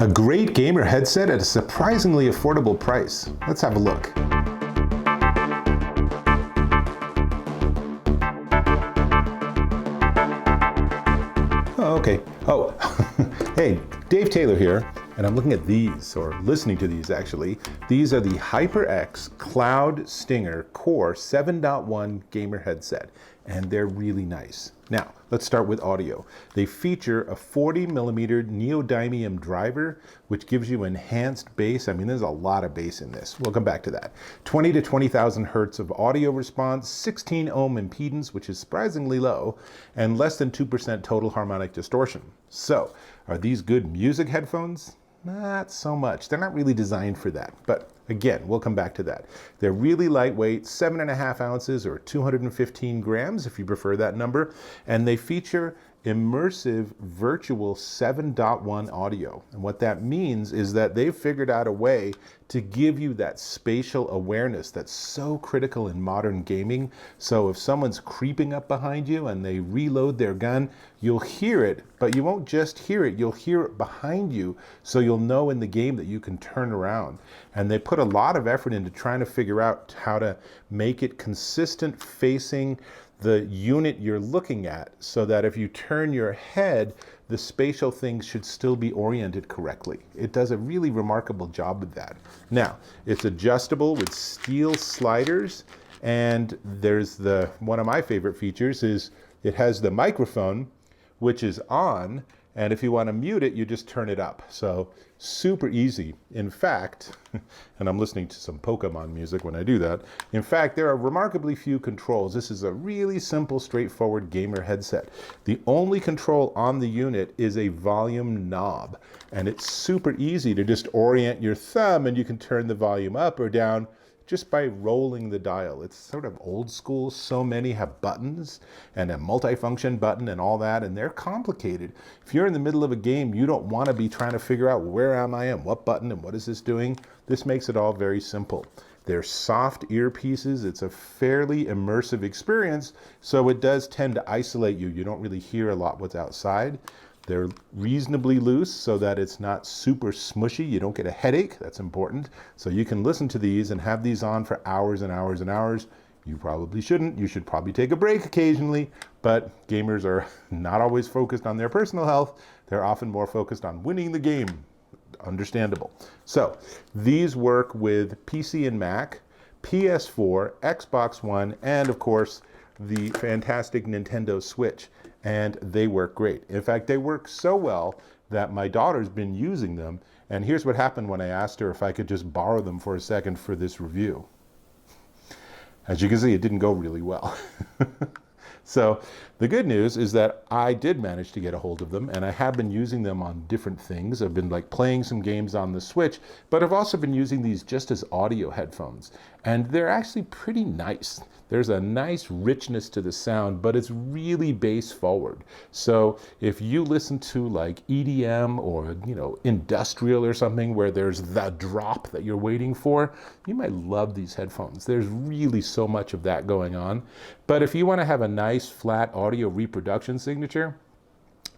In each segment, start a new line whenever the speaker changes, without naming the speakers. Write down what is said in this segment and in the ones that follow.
A great gamer headset at a surprisingly affordable price. Let's have a look. Oh, okay. Oh, hey, Dave Taylor here, and I'm looking at these, or listening to these actually. These are the HyperX Cloud Stinger Core 7.1 gamer headset, and they're really nice. Now, let's start with audio. They feature a 40mm neodymium driver, which gives you enhanced bass. I mean, there's a lot of bass in this. We'll come back to that. 20 to 20,000 hertz of audio response, 16 ohm impedance, which is surprisingly low, and less than 2% total harmonic distortion. So, are these good music headphones? Not so much. They're not really designed for that, but again, we'll come back to that. They're really lightweight, 7.5 ounces or 215 grams if you prefer that number, and they feature immersive virtual 7.1 audio. And what that means is that they've figured out a way to give you that spatial awareness that's so critical in modern gaming. So if someone's creeping up behind you and they reload their gun, you'll hear it, but you won't just hear it, you'll hear it behind you, so you'll know in the game that you can turn around. And they put a lot of effort into trying to figure out how to make it consistent facing the unit you're looking at, so that if you turn your head, the spatial things should still be oriented correctly. It does a really remarkable job of that. Now, it's adjustable with steel sliders, and there's one of my favorite features is it has the microphone, which is on, and if you want to mute it, you just turn it up. So super easy. In fact, and I'm listening to some Pokemon music when I do that. In fact, there are remarkably few controls. This is a really simple, straightforward gamer headset. The only control on the unit is a volume knob, and it's super easy to just orient your thumb and you can turn the volume up or down just by rolling the dial. It's sort of old school. So many have buttons and a multifunction button and all that, and they're complicated. If you're in the middle of a game, you don't want to be trying to figure out where am I and what button and what is this doing. This makes it all very simple. They're soft earpieces. It's a fairly immersive experience, so it does tend to isolate you. You don't really hear a lot what's outside. They're reasonably loose so that it's not super smushy. You don't get a headache. That's important. So you can listen to these and have these on for hours and hours and hours. You probably shouldn't. You should probably take a break occasionally, but gamers are not always focused on their personal health. They're often more focused on winning the game. Understandable. So these work with PC and Mac, PS4, Xbox One, and of course, the fantastic Nintendo Switch. And they work great. In fact, they work so well that my daughter's been using them. And here's what happened when I asked her if I could just borrow them for a second for this review. As you can see, it didn't go really well. So the good news is that I did manage to get a hold of them, and I have been using them on different things. I've been playing some games on the Switch, but I've also been using these just as audio headphones. And they're actually pretty nice. There's a nice richness to the sound, but it's really bass forward. So if you listen to EDM or, industrial or something where there's the drop that you're waiting for, you might love these headphones. There's really so much of that going on. But if you want to have a nice flat audio reproduction signature,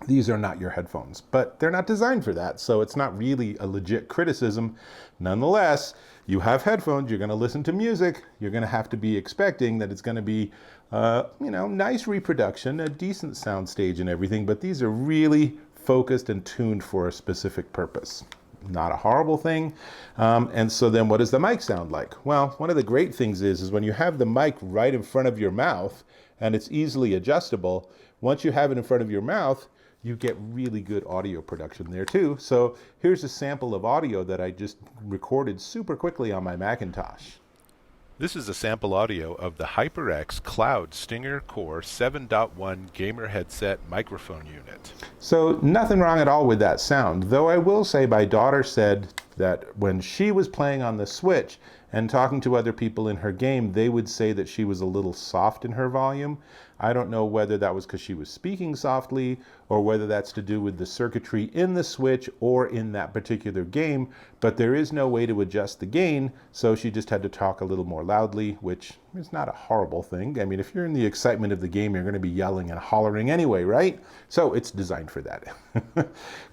these are not your headphones, but they're not designed for that. So it's not really a legit criticism. Nonetheless, you have headphones, you're going to listen to music, you're going to have to be expecting that it's going to be, nice reproduction, a decent sound stage and everything, but these are really focused and tuned for a specific purpose. Not a horrible thing. And so then what does the mic sound like? Well, one of the great things is when you have the mic right in front of your mouth and it's easily adjustable, once you have it in front of your mouth, you get really good audio production there too. So here's a sample of audio that I just recorded super quickly on my Macintosh. This is a sample audio of the HyperX Cloud Stinger Core 7.1 gamer headset microphone unit. So nothing wrong at all with that sound, though I will say my daughter said that when she was playing on the Switch And talking to other people in her game, they would say that she was a little soft in her volume. I don't know whether that was because she was speaking softly or whether that's to do with the circuitry in the Switch or in that particular game, but there is no way to adjust the gain, so she just had to talk a little more loudly, which is not a horrible thing. I mean, if you're in the excitement of the game, you're going to be yelling and hollering anyway, right? So it's designed for that.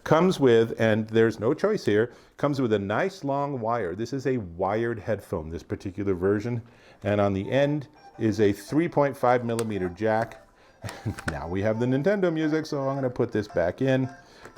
Comes with, and there's no choice here, comes with a nice long wire. This is a wired headphone, this particular version, and on the end is a 3.5 millimeter jack. Now we have the Nintendo music, so I'm going to put this back in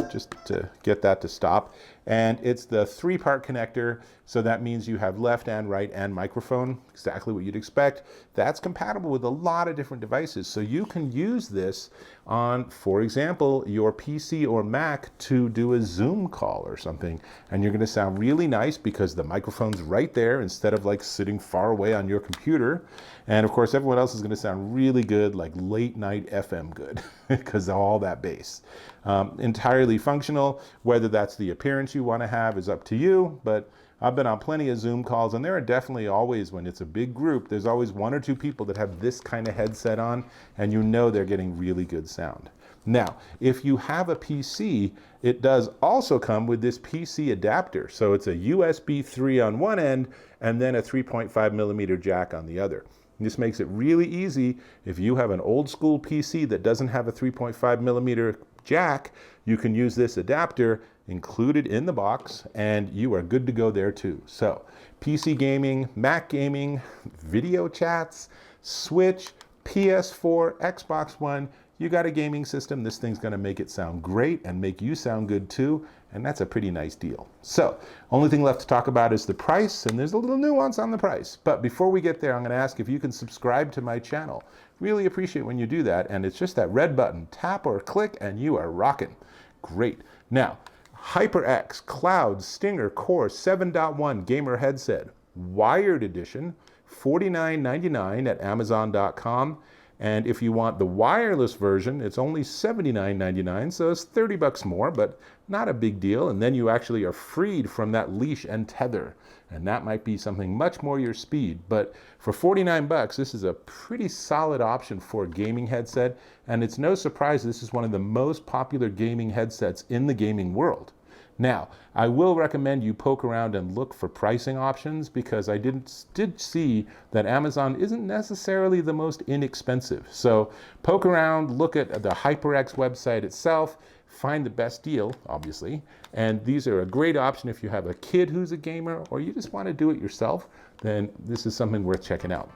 just to get that to stop. And it's the 3-part connector, so that means you have left and right and microphone, exactly what you'd expect. That's compatible with a lot of different devices, so you can use this on, for example, your PC or Mac to do a Zoom call or something, and you're going to sound really nice because the microphone's right there instead of like sitting far away on your computer. And of course, everyone else is going to sound really good, like late night FM good, because of all that bass. Entirely functional. Whether that's the appearance you want to have is up to you, but I've been on plenty of Zoom calls, and there are definitely always, when it's a big group, there's always 1 or 2 people that have this kind of headset on, and you know they're getting really good sound. Now, if you have a PC, it does also come with this PC adapter. So it's a USB 3 on one end, and then a 3.5 millimeter jack on the other. This makes it really easy. If you have an old school PC that doesn't have a 3.5 millimeter jack, you can use this adapter included in the box, and you are good to go there too. So PC gaming, Mac gaming, video chats, Switch, PS4, Xbox One, you got a gaming system. This thing's going to make it sound great and make you sound good too, and that's a pretty nice deal. So only thing left to talk about is the price, and there's a little nuance on the price. But before we get there, I'm going to ask if you can subscribe to my channel. Really appreciate when you do that, and it's just that red button. Tap or click and you are rocking. Great. Now, HyperX Cloud Stinger Core 7.1 Gamer Headset, wired edition, $49.99 at Amazon.com. And if you want the wireless version, it's only $79.99, so it's 30 bucks more, but not a big deal. And then you actually are freed from that leash and tether, and that might be something much more your speed. But for 49 bucks, this is a pretty solid option for a gaming headset, and it's no surprise this is one of the most popular gaming headsets in the gaming world. Now, I will recommend you poke around and look for pricing options, because I did see that Amazon isn't necessarily the most inexpensive. So poke around, look at the HyperX website itself, find the best deal, obviously. And these are a great option if you have a kid who's a gamer or you just want to do it yourself, then this is something worth checking out.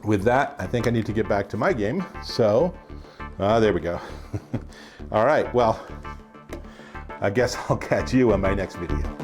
With that, I think I need to get back to my game. So, there we go. All right, well, I guess I'll catch you on my next video.